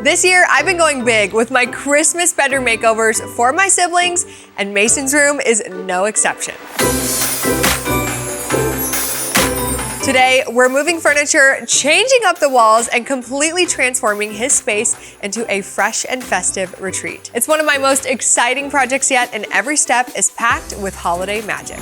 This year, I've been going big with my Christmas bedroom makeovers for my siblings, and Mason's room is no exception. Today, we're moving furniture, changing up the walls, and completely transforming his space into a fresh and festive retreat. It's one of my most exciting projects yet, and every step is packed with holiday magic.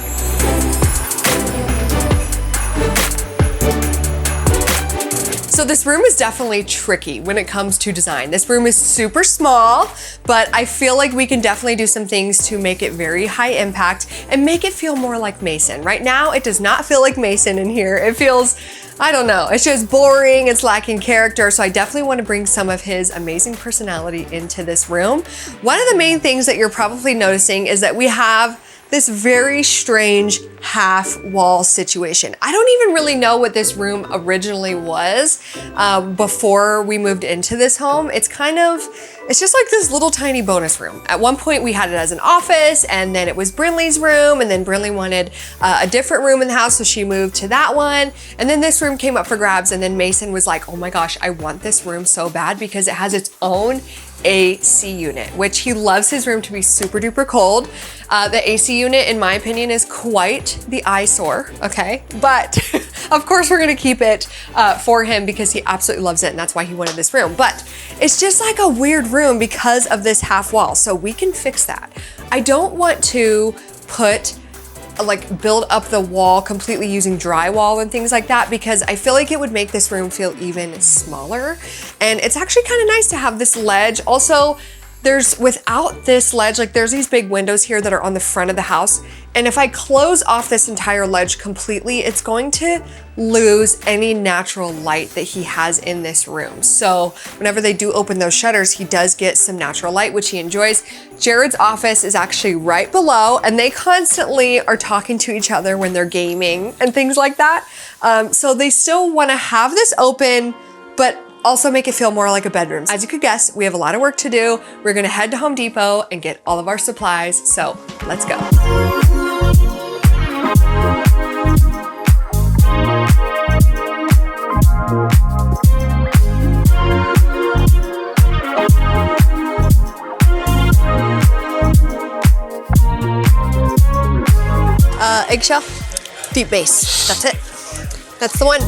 So this room is definitely tricky when it comes to design. This room is super small, but I feel like we can definitely do some things to make it very high impact and make it feel more like Mason. Right now, it does not feel like Mason in here. It feels, I don't know, it's just boring, it's lacking character, so I definitely want to bring some of his amazing personality into this room. One of the main things that you're probably noticing is that we have this very strange half wall situation. I don't even really know what this room originally was before we moved into this home. It's just like this little tiny bonus room. At one point we had it as an office, and then it was Brinley's room, and then Brinley wanted a different room in the house, so she moved to that one. And then this room came up for grabs, and then Mason was like, oh my gosh, I want this room so bad because it has its own AC unit, which he loves his room to be super duper cold. The AC unit, in my opinion, is quite the eyesore, okay? But of course we're gonna keep it for him because he absolutely loves it, and that's why he wanted this room. But it's just like a weird room because of this half wall, so we can fix that. I don't want to build up the wall completely using drywall and things like that, because I feel like it would make this room feel even smaller. And it's actually kind of nice to have this ledge. Also, without this ledge, there's these big windows here that are on the front of the house. And if I close off this entire ledge completely, it's going to lose any natural light that he has in this room. So whenever they do open those shutters, he does get some natural light, which he enjoys. Jared's office is actually right below, and they constantly are talking to each other when they're gaming and things like that. So they still want to have this open, but also make it feel more like a bedroom. As you could guess, we have a lot of work to do. We're gonna head to Home Depot and get all of our supplies. So let's go. Eggshell, deep base, that's it. That's the one.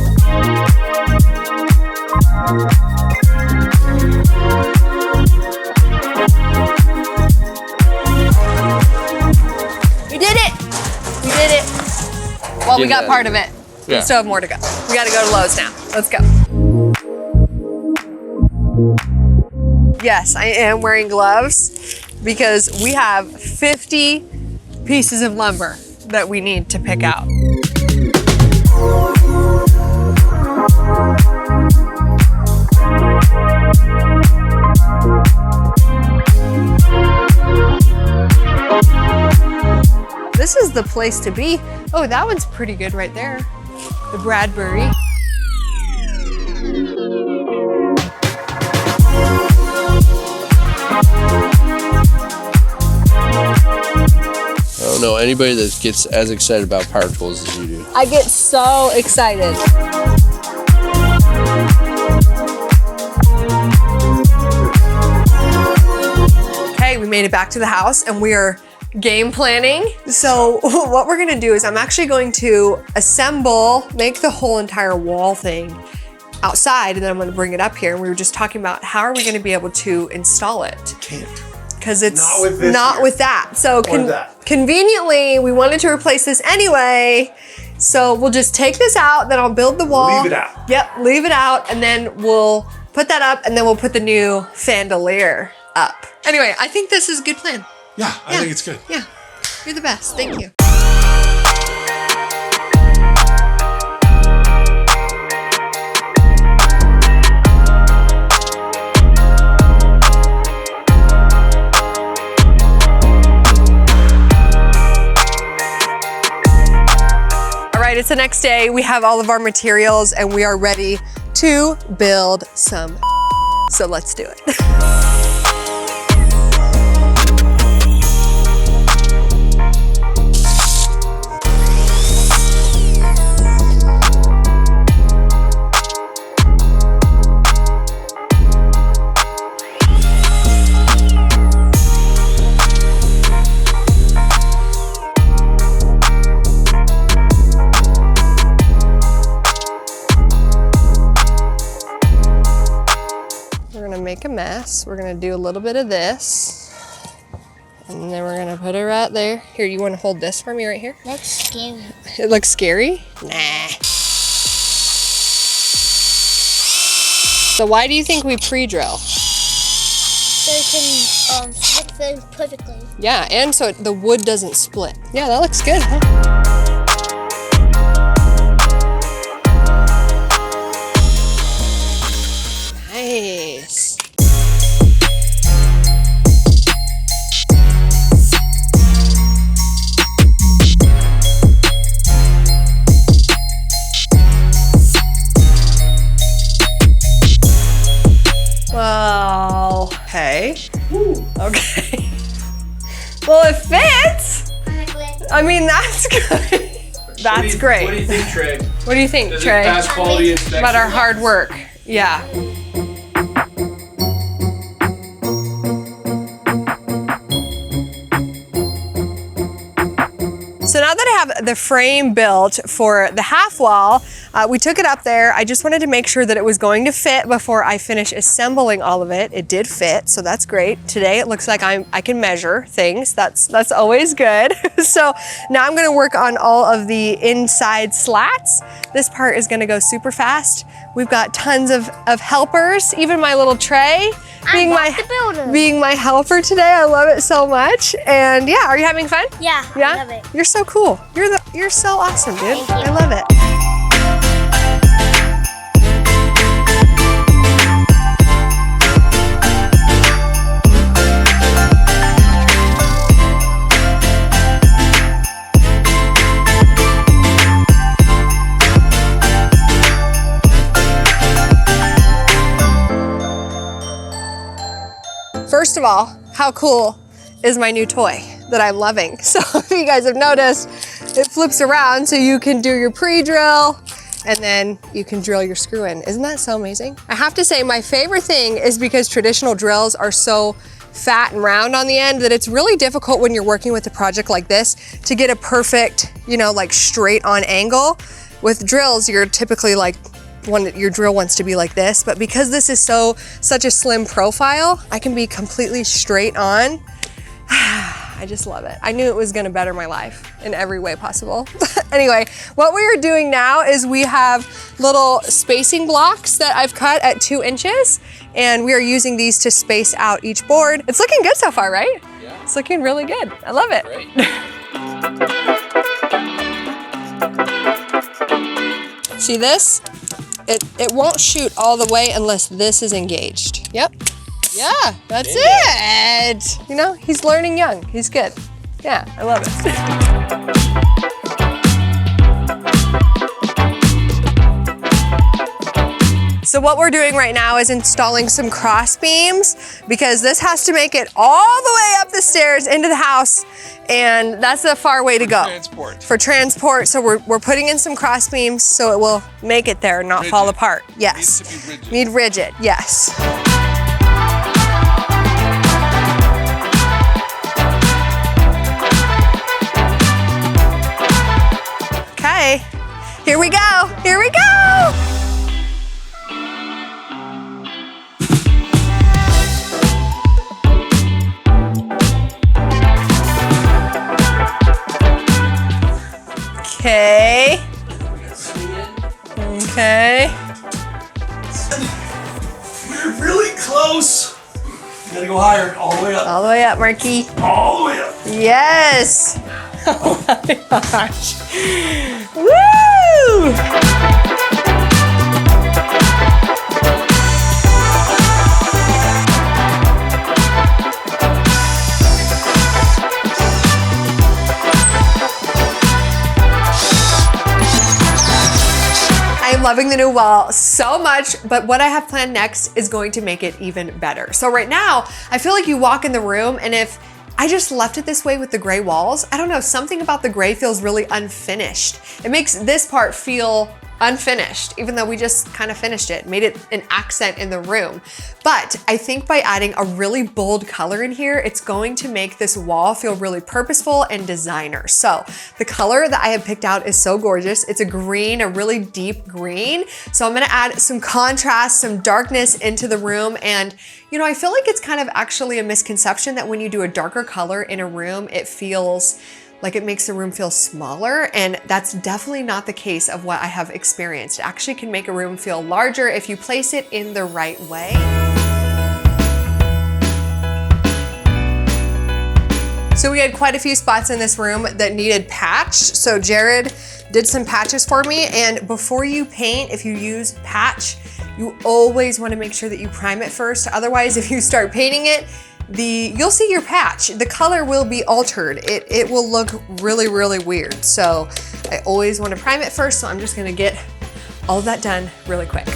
We did it! We did it. Well, we got part of it. Yeah. We still have more to go. We gotta go to Lowe's now. Let's go. Yes, I am wearing gloves because we have 50 pieces of lumber that we need to pick out. This is the place to be. Oh, that one's pretty good right there. The Bradbury. I don't know anybody that gets as excited about power tools as you do. I get so excited. Okay, we made it back to the house and we are game planning. So what we're gonna do is I'm actually going to make the whole entire wall thing outside, and then I'm gonna bring it up here. And we were just talking about how are we gonna be able to install it? Can't. Because it's not with that. So conveniently, we wanted to replace this anyway. So we'll just take this out, then I'll build the wall. Leave it out. Yep, leave it out, and then we'll put that up, and then we'll put the new chandelier up. Anyway, I think this is a good plan. Yeah, I think it's good. Yeah, you're the best. Thank you. All right, it's the next day. We have all of our materials and we are ready to build some. So let's do it. We're gonna make a mess. We're gonna do a little bit of this. And then we're gonna put it right there. Here, you wanna hold this for me right here? Looks scary. It looks scary? Nah. So why do you think we pre-drill? So it can stick things perfectly. Yeah, and so the wood doesn't split. Yeah, that looks good, huh? Nice. Well, okay. Okay. Well, it fits. I mean, that's good. That's great. What do you think, Trey? What do you think, Does Trey? it pass quality inspection? About our hard work. Yeah. So now that I have the frame built for the half wall, we took it up there. I just wanted to make sure that it was going to fit before I finish assembling all of it. It did fit, so that's great. Today it looks like I can measure things. That's always good. So now I'm gonna work on all of the inside slats. This part is gonna go super fast. We've got tons of helpers, even my little Trey being my helper today. I love it so much. And yeah, are you having fun? Yeah, I love it. You're so cool. You're so awesome, dude. Thank you. I love it. First of all, how cool is my new toy that I'm loving? So if you guys have noticed, it flips around so you can do your pre-drill and then you can drill your screw in. Isn't that so amazing? I have to say my favorite thing is because traditional drills are so fat and round on the end that it's really difficult when you're working with a project like this to get a perfect, like straight on angle. With drills, you're typically like, your drill wants to be like this, but because this is such a slim profile, I can be completely straight on. I just love it. I knew it was gonna better my life in every way possible. Anyway, what we are doing now is we have little spacing blocks that I've cut at 2 inches, and we are using these to space out each board. It's looking good so far, right? Yeah. It's looking really good. I love it. Great. See this? It won't shoot all the way unless this is engaged. Yep. Yeah, that's it. He's learning young. He's good. Yeah, I love it. So what we're doing right now is installing some cross beams because this has to make it all the way up the stairs into the house, and that's a far way to go. For transport. So we're putting in some cross beams so it will make it there and not fall apart. Yes. Needs to be rigid. Need rigid, yes. Okay, here we go, here we go! Okay. Okay. We're really close. You gotta go higher, all the way up. All the way up, Marky. All the way up. Yes. Oh my gosh. Woo! I'm loving the new wall so much, but what I have planned next is going to make it even better. So right now, I feel like you walk in the room and if I just left it this way with the gray walls, I don't know, something about the gray feels really unfinished. It makes this part feel unfinished, even though we just kind of finished it, made it an accent in the room. But I think by adding a really bold color in here, it's going to make this wall feel really purposeful and designer. So the color that I have picked out is so gorgeous. It's a green, a really deep green. So I'm gonna add some contrast, some darkness into the room. And you know, I feel like it's kind of actually a misconception that when you do a darker color in a room, it feels like it makes the room feel smaller, and that's definitely not the case of what I have experienced. It actually can make a room feel larger if you place it in the right way. So we had quite a few spots in this room that needed patched. So Jared did some patches for me, and before you paint, if you use patch, you always want to make sure that you prime it first. Otherwise, if you start painting it, you'll see your patch. The color will be altered. It will look really, really weird. So I always want to prime it first. So I'm just gonna get all of that done really quick.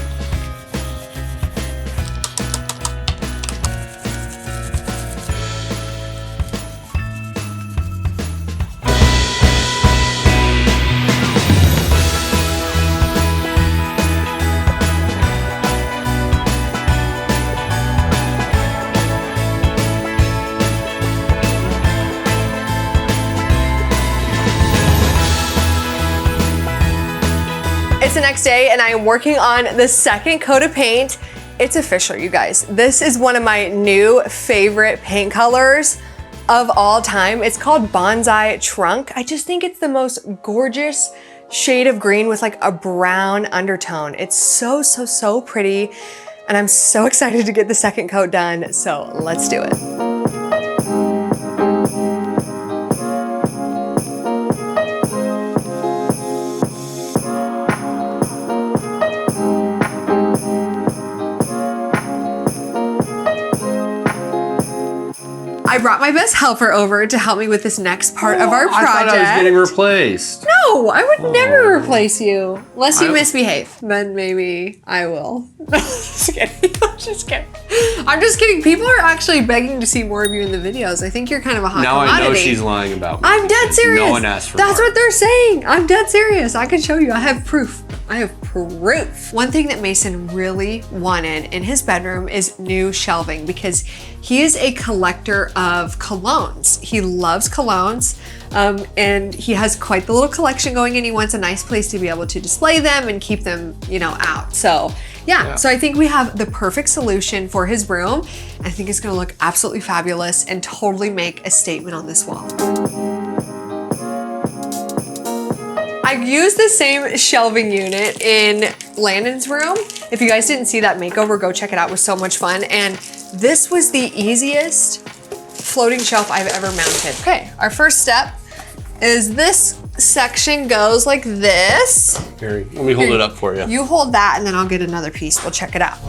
It's the next day and I am working on the second coat of paint. It's official, you guys. This is one of my new favorite paint colors of all time. It's called Bonsai Trunk. I just think it's the most gorgeous shade of green with like a brown undertone. It's so, so, so pretty. And I'm so excited to get the second coat done. So let's do it. I brought my best helper over to help me with this next part of our project. I thought I was getting replaced. No, I would never replace you. Unless you misbehave, then maybe I will. Just kidding. I'm just kidding. I'm just kidding. People are actually begging to see more of you in the videos. I think you're kind of a hot commodity. Now I know she's lying about me. I'm dead serious. No one asked for That's more. what they're saying. I'm dead serious. I can show you. I have proof. I have proof. One thing that Mason really wanted in his bedroom is new shelving because he is a collector of colognes. He loves colognes and he has quite the little collection going and he wants a nice place to be able to display them and keep them, you know, out. So yeah, so I think we have the perfect solution for his room. I think it's gonna look absolutely fabulous and totally make a statement on this wall. I used the same shelving unit in Landon's room. If you guys didn't see that makeover, go check it out. It was so much fun. And this was the easiest floating shelf I've ever mounted. Okay, our first step is this section goes like this. Here, let me hold it up for you. You hold that and then I'll get another piece. We'll check it out.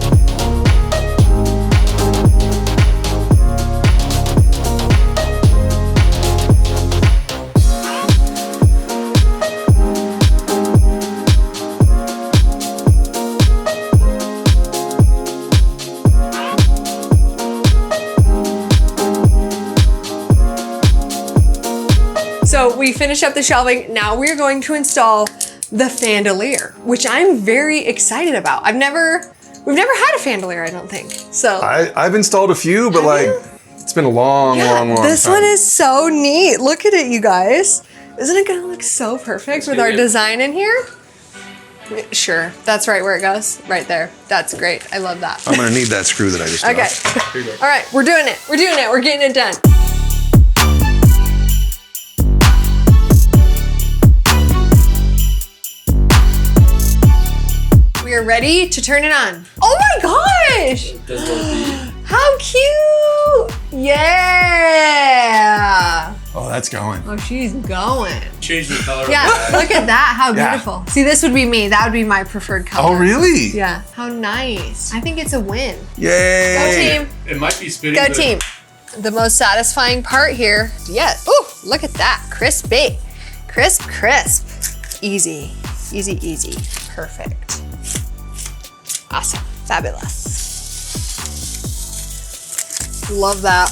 So we finished up the shelving. Now we're going to install the fandelier, which I'm very excited about. We've never had a fandelier, I don't think. So I've installed a few, but like it's been a long time. This one is so neat. Look at it, you guys. Isn't it gonna look so perfect with our design in here? Sure, that's right where it goes, right there. That's great, I love that. I'm gonna need that screw that I just Okay, all right, we're doing it. We're doing it, we're getting it done. We are ready to turn it on. Oh my gosh! How cute! Yeah! Oh, that's going. Oh, she's going. Change the color. Yeah, look at that, how beautiful. See, this would be me. That would be my preferred color. Oh, really? Yeah, how nice. I think it's a win. Yay! Go team. It might be spinning. Go team. The most satisfying part here. Yes. Ooh, look at that. Crispy. Crisp, crisp. Easy, easy, easy. Perfect. Awesome. Fabulous. Love that.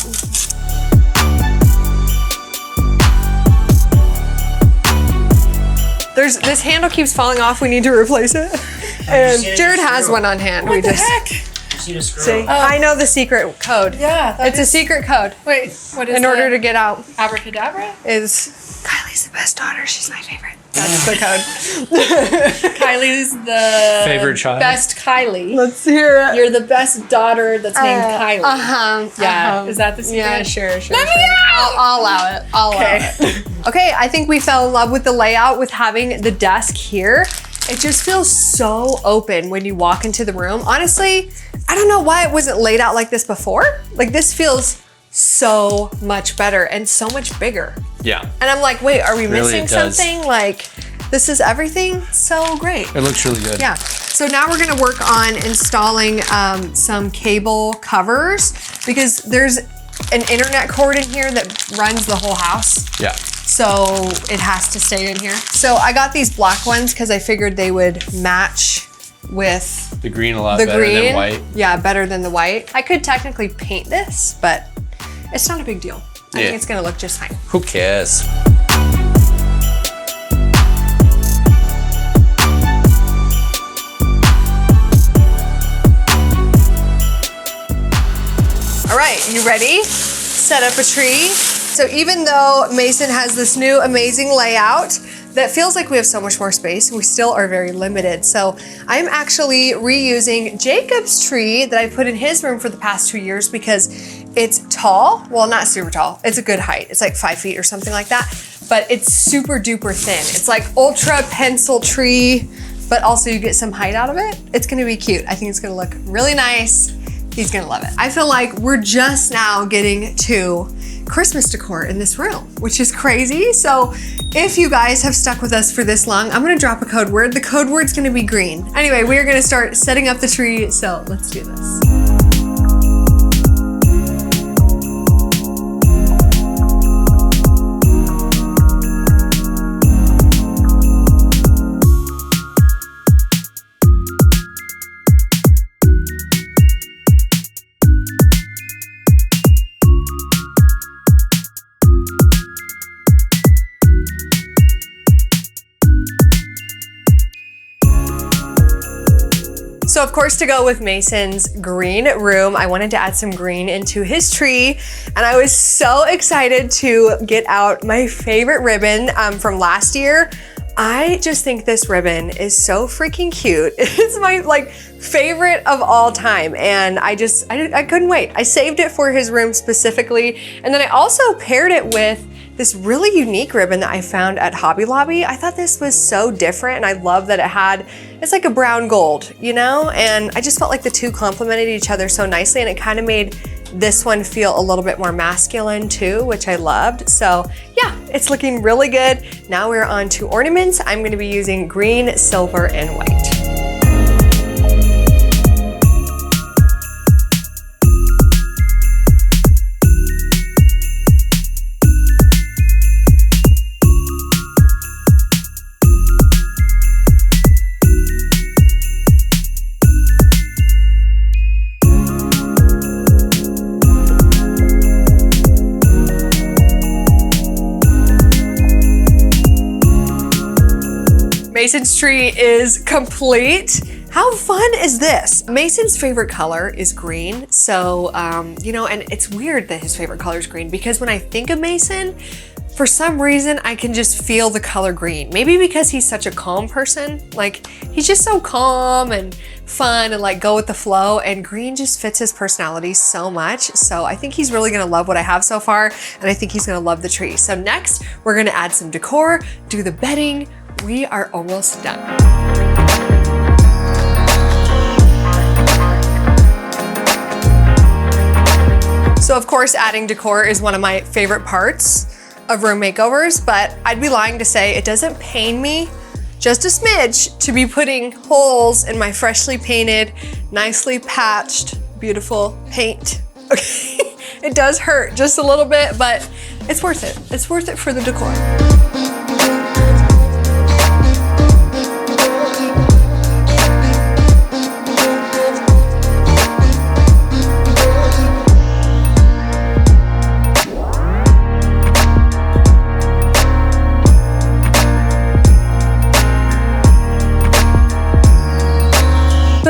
This handle keeps falling off. We need to replace it. And Jared has one on hand. What the heck? You need a screw. See, I know the secret code. Yeah, It's a secret code. Wait, what is In order to get out abracadabra? is Kylie's the best daughter. She's my favorite. That's the code. Kylie's the Favorite child? best Kylie. Let's hear it. You're the best daughter that's named Kylie. Yeah, is that the secret? Yeah, sure. Let me out! I'll allow it. I'll allow it. Okay, I think we fell in love with the layout with having the desk here. It just feels so open when you walk into the room. Honestly, I don't know why it wasn't laid out like this before. Like this feels so much better and so much bigger. Yeah. And I'm like, wait, are we Really, missing it does. something? Like, this is everything? So great. It looks really good. Yeah. So now we're gonna work on installing some cable covers because there's an internet cord in here that runs the whole house. Yeah. So it has to stay in here. So I got these black ones because I figured they would match with The green a lot the better green. than white. Yeah, better than the white. I could technically paint this, but it's not a big deal. I Yeah. think it's gonna look just fine. Who cares? All right, you ready? Set up a tree. So even though Mason has this new amazing layout that feels like we have so much more space, we still are very limited. So I'm actually reusing Jacob's tree that I put in his room for the past 2 years because it's tall. Well, not super tall. It's a good height. It's like 5 feet or something like that, but it's super duper thin. It's like ultra pencil tree, but also you get some height out of it. It's gonna be cute. I think it's gonna look really nice. He's gonna love it. I feel like we're just now getting to Christmas decor in this room, which is crazy. So if you guys have stuck with us for this long, I'm gonna drop a code word. The code word's gonna be green. Anyway, we are gonna start setting up the tree, so let's do this. So of course, to go with Mason's green room, I wanted to add some green into his tree. And I was so excited to get out my favorite ribbon from last year. I just think this ribbon is so freaking cute. It's my favorite of all time. And I couldn't wait. I saved it for his room specifically. And then I also paired it with this really unique ribbon that I found at Hobby Lobby. I thought this was so different and I love that it's like a brown gold, you know? And I just felt like the two complemented each other so nicely and it kind of made this one feel a little bit more masculine too, which I loved. So yeah, it's looking really good. Now we're on to ornaments. I'm gonna be using green, silver, and white. Mason's tree is complete. How fun is this? Mason's favorite color is green. So, you know, and it's weird that his favorite color is green because when I think of Mason, for some reason, I can just feel the color green. Maybe because he's such a calm person. Like, he's just so calm and fun and like go with the flow, and green just fits his personality so much. So I think he's really gonna love what I have so far, and I think he's gonna love the tree. So next, we're gonna add some decor, do the bedding. We are almost done. So of course, adding decor is one of my favorite parts of room makeovers, but I'd be lying to say it doesn't pain me just a smidge to be putting holes in my freshly painted, nicely patched, beautiful paint. Okay, it does hurt just a little bit, but it's worth it. It's worth it for the decor.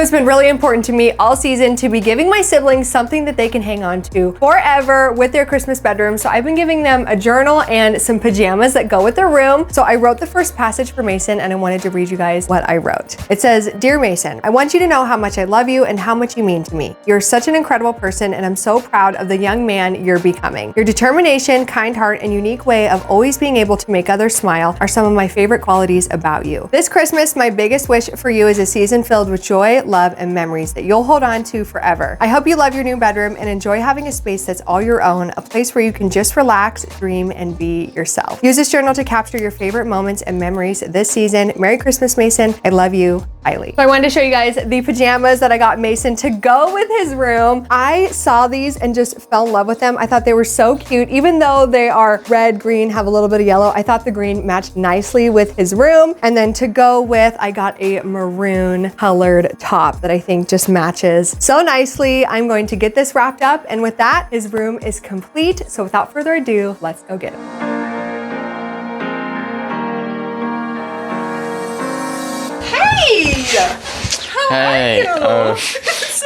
has been really important to me all season to be giving my siblings something that they can hang on to forever with their Christmas bedroom. So I've been giving them a journal and some pajamas that go with their room. So I wrote the first passage for Mason and I wanted to read you guys what I wrote. It says, "Dear Mason, I want you to know how much I love you and how much you mean to me. You're such an incredible person and I'm so proud of the young man you're becoming. Your determination, kind heart, and unique way of always being able to make others smile are some of my favorite qualities about you. This Christmas, my biggest wish for you is a season filled with joy, love, and memories that you'll hold on to forever. I hope you love your new bedroom and enjoy having a space that's all your own, a place where you can just relax, dream, and be yourself. Use this journal to capture your favorite moments and memories this season. Merry Christmas, Mason. I love you, highly." So I wanted to show you guys the pajamas that I got Mason to go with his room. I saw these and just fell in love with them. I thought they were so cute. Even though they are red, green, have a little bit of yellow, I thought the green matched nicely with his room. And then to go with, I got a maroon colored top that I think just matches so nicely. I'm going to get this wrapped up. And with that, his room is complete. So without further ado, let's go get him. Hey! How Hey, are you?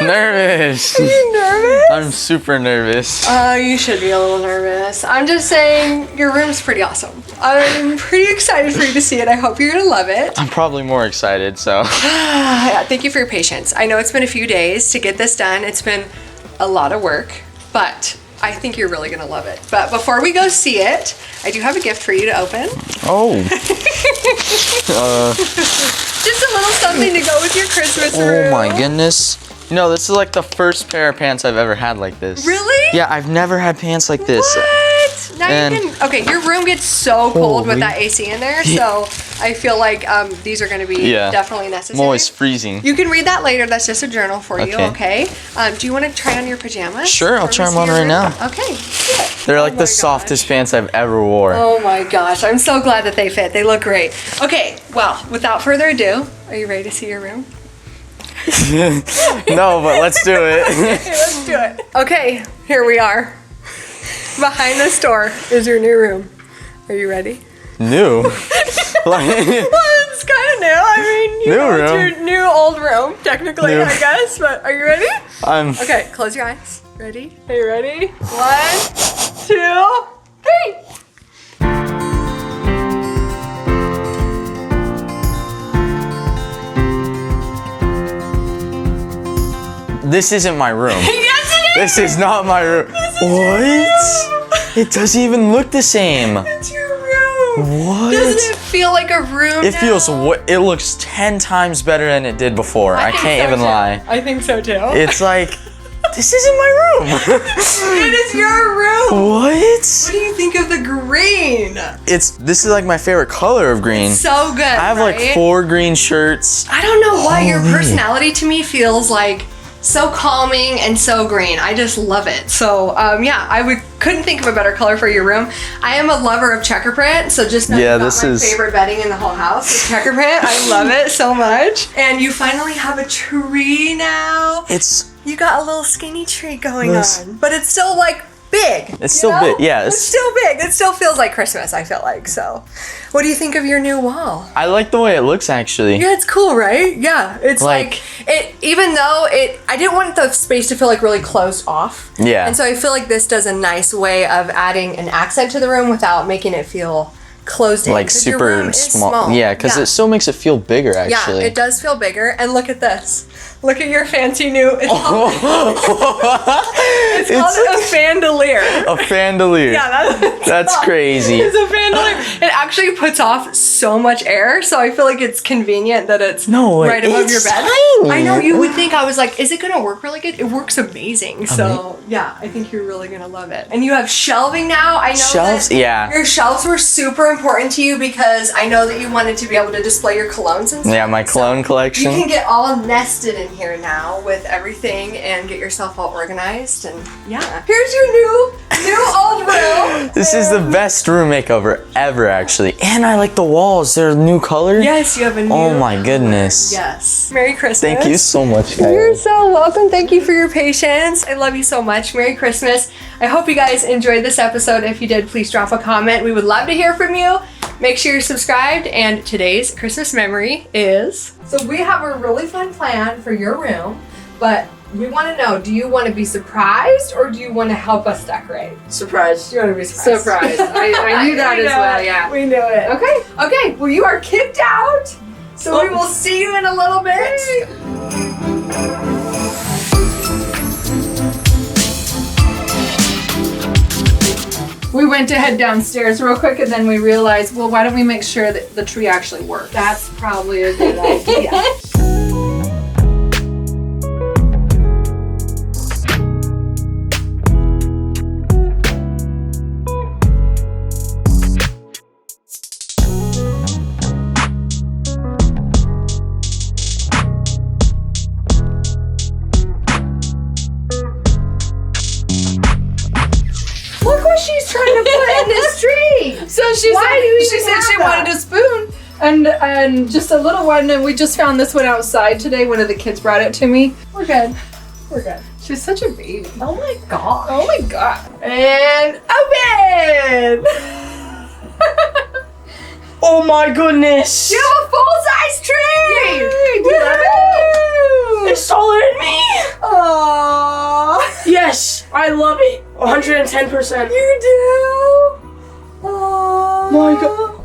nervous. Are you nervous? I'm super nervous. You should be a little nervous. I'm just saying your room's pretty awesome. I'm pretty excited for you to see it. I hope you're gonna love it. I'm probably more excited, so. Yeah, thank you for your patience. I know it's been a few days to get this done. It's been a lot of work, but I think you're really gonna love it. But before we go see it, I do have a gift for you to open. Oh. Just a little something to go with your Christmas room. Oh my goodness. You know, this is like the first pair of pants I've ever had like this. Really? Yeah, I've never had pants like this. What? Now And- you can, okay, your room gets so cold with Holy- that AC in there, so I feel like these are gonna be definitely necessary. I'm always freezing. You can read that later. That's just a journal for you, Okay. okay? Do you want to try on your pajamas? Sure, I'll before try we 'em on see your right room? now. Okay, good. They're like Oh the my softest gosh. pants I've ever wore. Oh my gosh, I'm so glad that they fit. They look great. Okay, well, without further ado, are you ready to see your room? No, but let's do it. Okay, let's do it. Okay, here we are. Behind this door is your new room. Are you ready? New. Like, Well, it's kind of new. I mean, you New know, it's room. your new old room, technically, New. I guess. But are you ready? I'm. Okay, close your eyes. Ready? Are you ready? 1, 2, 3. This isn't my room. Yes, it is. This is not my room. What? It doesn't even look the same. It's your room. What? Doesn't it feel like a room It now? feels. It looks 10 times better than it did before. I think can't so even too. lie. I think so too. It's like, this isn't my room. It is your room. What What? do you think of the green? This is like my favorite color of green. So good. I have like right? 4 green shirts. I don't know why your Holy. personality to me feels like so calming and so green. I just love it. So yeah, couldn't think of a better color for your room. I am a lover of checker print, so just know Yeah, about this my is- favorite bedding in the whole house is checker print. I love it so much. And you finally have a tree now. You got a little skinny tree going on, but it's still like big. It's you still know? big, yeah, It's still big. It still feels like Christmas, I feel like. So, what do you think of your new wall? I like the way it looks actually. Yeah, it's cool, right? Yeah, it's like it. Even though I didn't want the space to feel like really closed off. Yeah. And so I feel like this does a nice way of adding an accent to the room without making it feel closed in. Like 'cause your super room is small. Yeah, because it still makes it feel bigger actually. Yeah, it does feel bigger. And look at this. Look at your fancy new. It's called, it's called a fandelier. A fandelier. Yeah, that's what it's That's called. crazy. It's a fandelier. It actually puts off so much air, so I feel like it's convenient that it's right above your it's bed. tiny. I know, you would think, I was like, is it gonna work really good? It works amazing. So yeah, I think you're really gonna love it. And you have shelving now. I know Shelves? that Yeah. your shelves were super important to you because I know that you wanted to be able to display your colognes and stuff. Yeah, my cologne You collection. can get all nested in here now with everything and get yourself all organized. And yeah, here's your new old room. This is the best room makeover ever, actually. And I like the walls. They're a new color. Yes, you have a new. Oh my goodness. Yes. Merry Christmas. Thank you so much, You're guys. so welcome. Thank you for your patience. I love you so much. Merry Christmas. I hope you guys enjoyed this episode. If you did, please drop a comment. We would love to hear from you. Make sure you're subscribed, and today's Christmas memory is... So we have a really fun plan for your room, but we want to know, do you want to be surprised or do you want to help us decorate? Surprise. You want to be surprised. Surprise. I knew that as well, yeah. We knew it. Okay, well you are kicked out, so we will see you in a little bit. We went to head downstairs real quick and then we realized, well, why don't we make sure that the tree actually works? That's probably a good idea. Look what she's trying to put in this tree. So she said she wanted a spoon and just a little one, and we just found this one outside today. One of the kids brought it to me. We're good. We're good. She's such a baby. Oh my god. Oh my god. And open! Oh my goodness! You have a full-size tree! Yay, do you love it? It's taller than me! Aww. Yes, I love it. 110%. You do? Aww. My god.